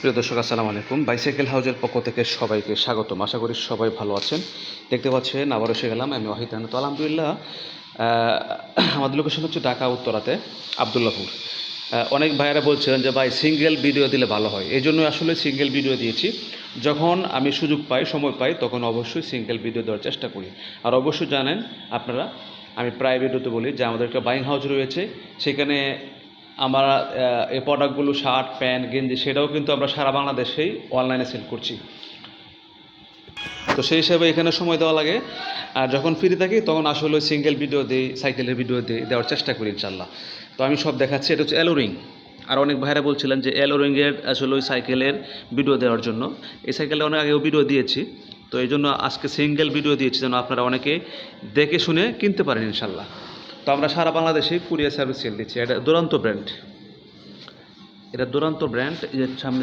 প্রিয় দর্শক আসসালামু আলাইকুম। বাইসাইকেল হাউজের পক্ষ থেকে সবাইকে স্বাগতম। আশা করি সবাই ভালো আছেন। দেখতে পাচ্ছেন আবার এসে গেলাম আমি ওয়াহিদ আহমেদ। তো আলহামদুলিল্লাহ আমাদের লোকেশন হচ্ছে ঢাকা উত্তরাতে আবদুল্লাপুর। অনেক ভাইয়েরা বলছিলেন যে ভাই সিঙ্গেল ভিডিও দিলে ভালো হয়, এই জন্য আসলে সিঙ্গেল ভিডিও দিয়েছি। যখন আমি সুযোগ পাই, সময় পাই, তখন অবশ্যই সিঙ্গেল ভিডিও দেওয়ার চেষ্টা করি। আর অবশ্যই জানেন আপনারা, আমি প্রায় ভিডিওতে বলি যে আমাদের একটা বাইং হাউস রয়েছে, সেখানে আমরা এই প্রোডাক্টগুলো শার্ট, প্যান্ট, গেঞ্জি সেটাও কিন্তু আমরা সারা বাংলাদেশেই অনলাইনে সেল করছি। তো সেই হিসাবে এখানে সময় দেওয়া লাগে। আর যখন ফ্রি থাকি তখন আসলে সিঙ্গেল ভিডিও দিই, সাইকেলের ভিডিও দিই, দেওয়ার চেষ্টা করি ইনশাল্লাহ। তো আমি সব দেখাচ্ছি। এটা হচ্ছে এলোরিং। আর অনেক ভাইরা বলছিলেন যে এলোরিংয়ের আসলে ওই সাইকেলের ভিডিও দেওয়ার জন্য। এই সাইকেলটা অনেক আগেও ভিডিও দিয়েছি, তো এই জন্য আজকে সিঙ্গেল ভিডিও দিয়েছি যেন আপনারা অনেকে দেখে শুনে কিনতে পারেন ইনশাল্লাহ। তো আমরা সারা বাংলাদেশে কুরিয়ার সার্ভিস সেল দিচ্ছি। এটা দুরান্ত ব্র্যান্ড, এটা দুরান্ত ব্র্যান্ড। এর সামনে